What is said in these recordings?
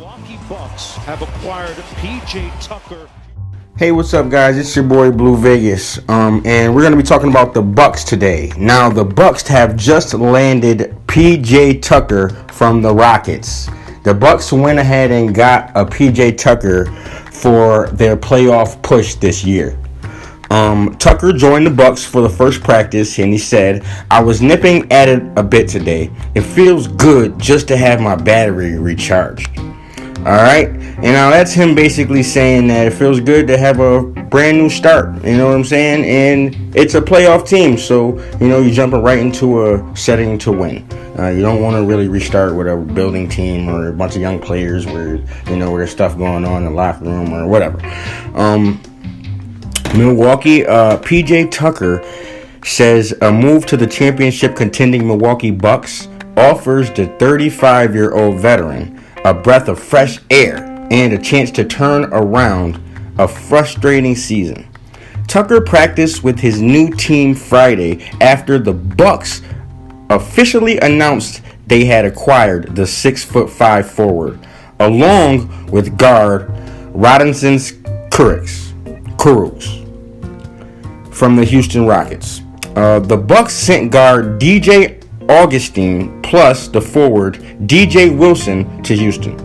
Milwaukee Bucks have acquired PJ Tucker. Hey, what's up, guys? It's your boy Blue Vegas, and we're gonna be talking about the Bucks today. Now, the Bucks have just landed PJ Tucker from the Rockets. The Bucks went ahead and got a PJ Tucker for their playoff push this year. Tucker joined the Bucks for the first practice, and he said, "I was nipping at it a bit today. It feels good just to have my battery recharged." All right, and now that's him basically saying that it feels good to have a brand new start. You know what I'm saying? And it's a playoff team, so you're jumping right into a setting to win. You don't want to really restart with a building team or a bunch of young players where where there's stuff going on in the locker room or whatever. Milwaukee, PJ Tucker says a move to the championship contending Milwaukee Bucks offers the 35-year-old veteran a breath of fresh air and a chance to turn around a frustrating season. Tucker practiced with his new team Friday after the Bucks officially announced they had acquired the 6'5" forward, along with guard Rodinson Kurucs from the Houston Rockets. The Bucks sent guard DJ Augustine plus the forward DJ Wilson to Houston.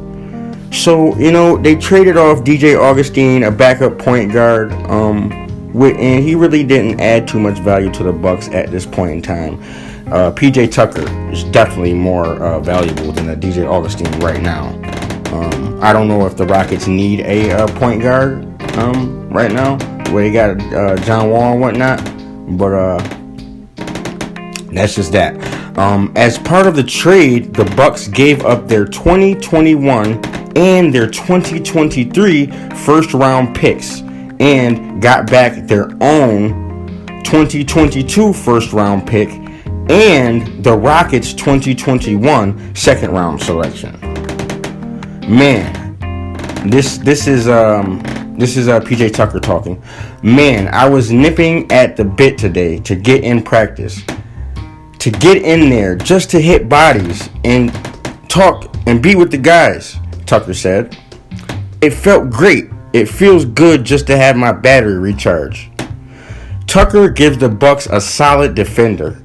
So, they traded off DJ Augustine, a backup point guard, and he really didn't add too much value to the Bucks at this point in time. PJ Tucker is definitely more valuable than a DJ Augustine right now. I don't know if the Rockets need a point guard right now, where they got John Wall and whatnot, but that's just that. As part of the trade, the Bucks gave up their 2021 and their 2023 first-round picks and got back their own 2022 first-round pick and the Rockets' 2021 second-round selection. Man, this is PJ Tucker talking. Man, I was nipping at the bit today to get in practice, to get in there just to hit bodies and talk and be with the guys, Tucker said. It felt great. It feels good just to have my battery recharged. Tucker gives the Bucks a solid defender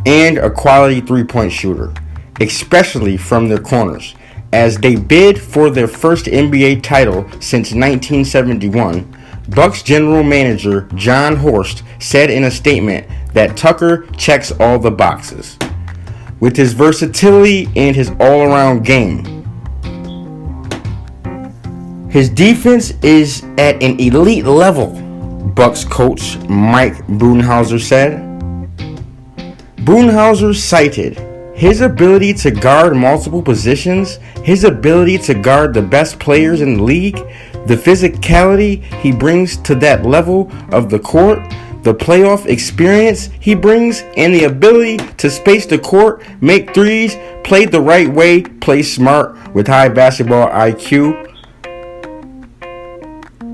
and a quality three-point shooter, especially from their corners, as they bid for their first NBA title since 1971. Bucks general manager John Horst said in a statement that Tucker checks all the boxes with his versatility and his all-around game. His defense is at an elite level, Bucks coach Mike Budenholzer said. Budenholzer cited his ability to guard multiple positions, his ability to guard the best players in the league, the physicality he brings to that level of the court, the playoff experience he brings, and the ability to space the court, make threes, play the right way, play smart with high basketball IQ,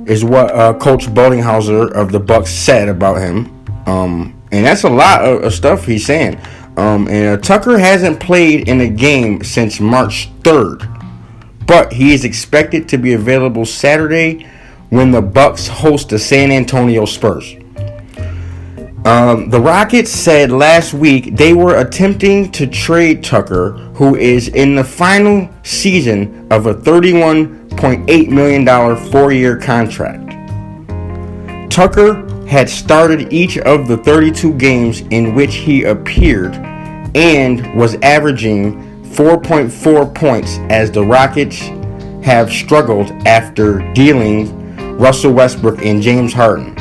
is what Coach Budenholzer of the Bucks said about him. And that's a lot of stuff he's saying. And Tucker hasn't played in a game since March 3rd, but he is expected to be available Saturday when the Bucks host the San Antonio Spurs. The Rockets said last week they were attempting to trade Tucker, who is in the final season of a $31.8 million 4-year contract. Tucker had started each of the 32 games in which he appeared and was averaging 4.4 points as the Rockets have struggled after dealing Russell Westbrook and James Harden.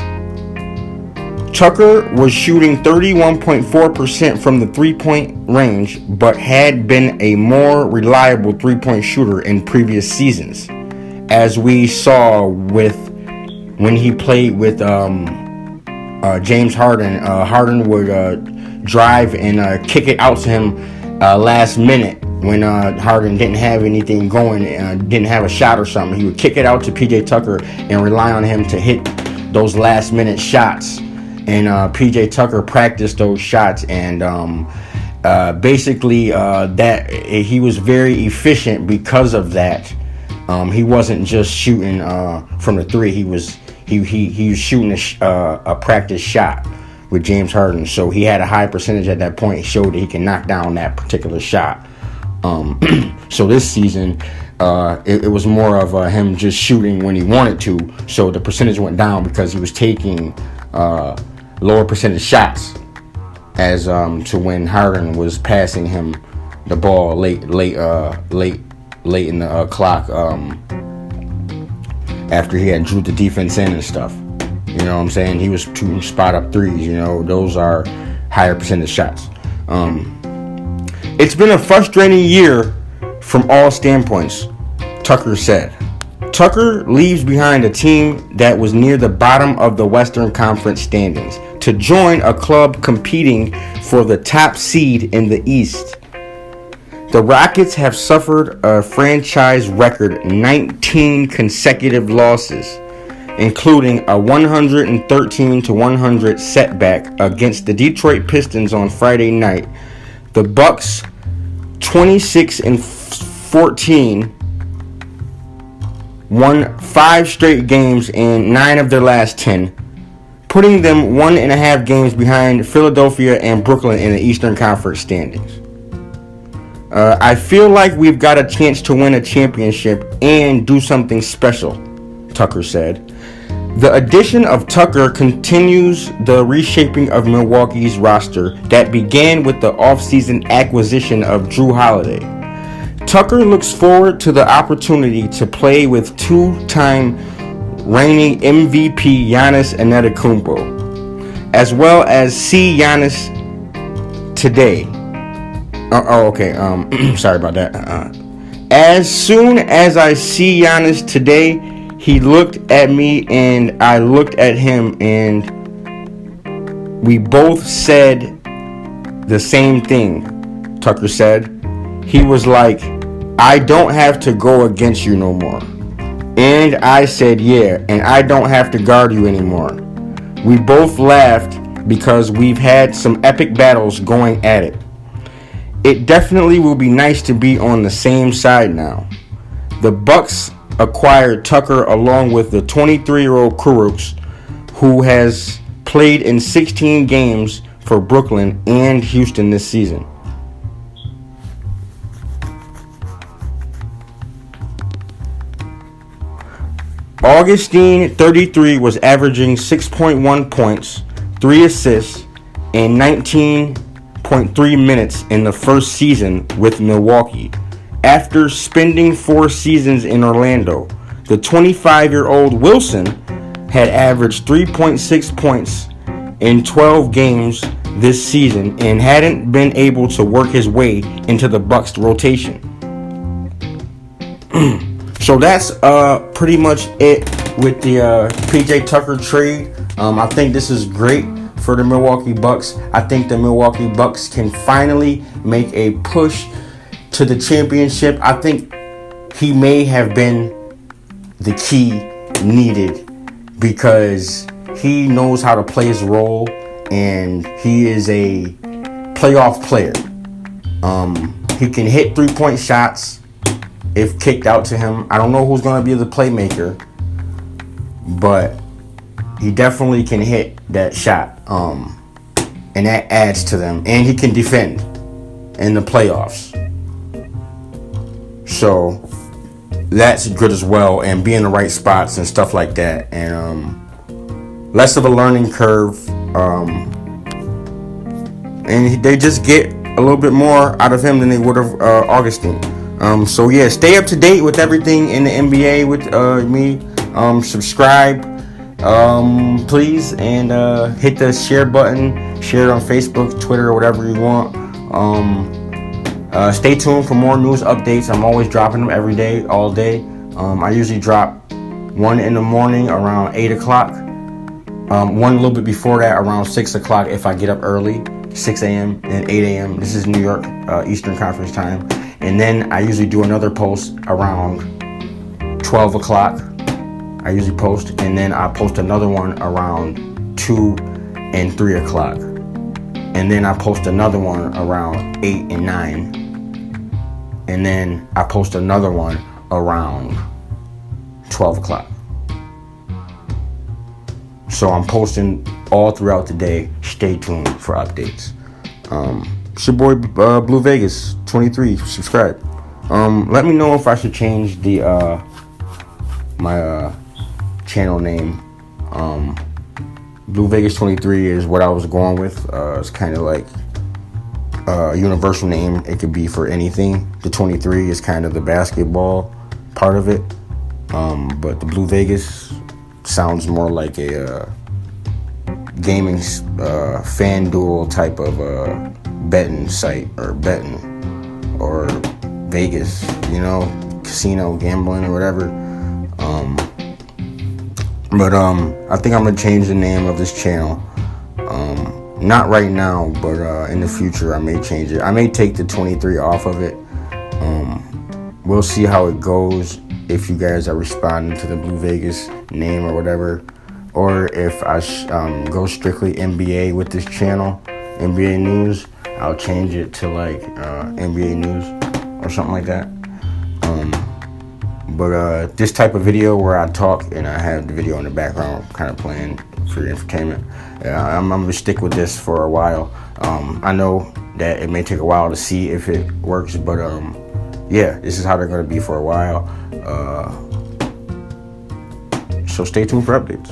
Tucker was shooting 31.4% from the three-point range, but had been a more reliable three-point shooter in previous seasons, as we saw with when he played with James Harden. Harden would drive and kick it out to him last minute when Harden didn't have anything going, didn't have a shot or something. He would kick it out to PJ Tucker and rely on him to hit those last minute shots. And PJ Tucker practiced those shots, and basically that he was very efficient because of that. He wasn't just shooting from the three. He was shooting a practice shot with James Harden. So he had a high percentage at that point. He showed that he can knock down that particular shot. So this season, it was more of him just shooting when he wanted to. So the percentage went down because he was taking lower percentage shots as to when Harden was passing him the ball late in the clock after he had drew the defense in and stuff. You know what I'm saying? He was shooting spot up threes. You know, those are higher percentage shots. It's been a frustrating year from all standpoints, Tucker said. Tucker leaves behind a team that was near the bottom of the Western Conference standings to join a club competing for the top seed in the East. The Rockets have suffered a franchise record 19 consecutive losses, including a 113-100 setback against the Detroit Pistons on Friday night. The Bucks 26-14 won 5 straight games in 9 of their last 10, putting them 1.5 games behind Philadelphia and Brooklyn in the Eastern Conference standings. I feel like we've got a chance to win a championship and do something special, Tucker said. The addition of Tucker continues the reshaping of Milwaukee's roster that began with the offseason acquisition of Drew Holiday. Tucker looks forward to the opportunity to play with 2-time reigning MVP Giannis anetekoumpo, as well as see Giannis today. Sorry about that. As soon as I see Giannis today, he looked at me and I looked at him, and we both said the same thing, Tucker said. He was like, I don't have to go against you no more. And I said, yeah, and I don't have to guard you anymore. We both laughed because we've had some epic battles going at it. It definitely will be nice to be on the same side now. The Bucks acquired Tucker along with the 23-year-old Kurucs, who has played in 16 games for Brooklyn and Houston this season. Augustine, 33, was averaging 6.1 points, 3 assists, and 19.3 minutes in the first season with Milwaukee. After spending 4 seasons in Orlando, the 25-year-old Wilson had averaged 3.6 points in 12 games this season and hadn't been able to work his way into the Bucks rotation. So that's pretty much it with the PJ Tucker trade. I think this is great for the Milwaukee Bucks. I think the Milwaukee Bucks can finally make a push to the championship. I think he may have been the key needed because he knows how to play his role and he is a playoff player. He can hit 3-point shots if kicked out to him. I don't know who's going to be the playmaker, but he definitely can hit that shot, and that adds to them. And he can defend in the playoffs, so that's good as well. And be in the right spots and stuff like that, and less of a learning curve. And they just get a little bit more out of him than they would have Augustine. So yeah, stay up to date with everything in the NBA with me. Subscribe, please, and hit the share button. Share it on Facebook, Twitter, or whatever you want. Stay tuned for more news updates. I'm always dropping them every day, all day. I usually drop one in the morning around 8 o'clock. One a little bit before that around 6 o'clock if I get up early, 6 a.m. and 8 a.m. This is New York, Eastern Conference time. And then I usually do another post around 12 o'clock. I usually post, and then I post another one around 2 and 3 o'clock. And then I post another one around 8 and 9. And then I post another one around 12 o'clock. So I'm posting all throughout the day. Stay tuned for updates. It's your boy Blue Vegas 23. Subscribe. Let me know if I should change the my channel name. Blue Vegas 23 is what I was going with. It's kind of like a universal name. It could be for anything. The 23 is kind of the basketball part of it. But the Blue Vegas sounds more like a gaming FanDuel type of betting site, or betting, or Vegas, casino gambling or whatever. But I think I'm gonna change the name of this channel. Not right now, but in the future I may change it. I may take the 23 off of it. We'll see how it goes, if you guys are responding to the Blue Vegas name or whatever, or if I go strictly NBA with this channel, NBA news. I'll change it to like NBA news or something like that. But this type of video where I talk and I have the video in the background kind of playing for your entertainment, I'm gonna stick with this for a while. I know that it may take a while to see if it works, but yeah, this is how they're gonna be for a while. So stay tuned for updates.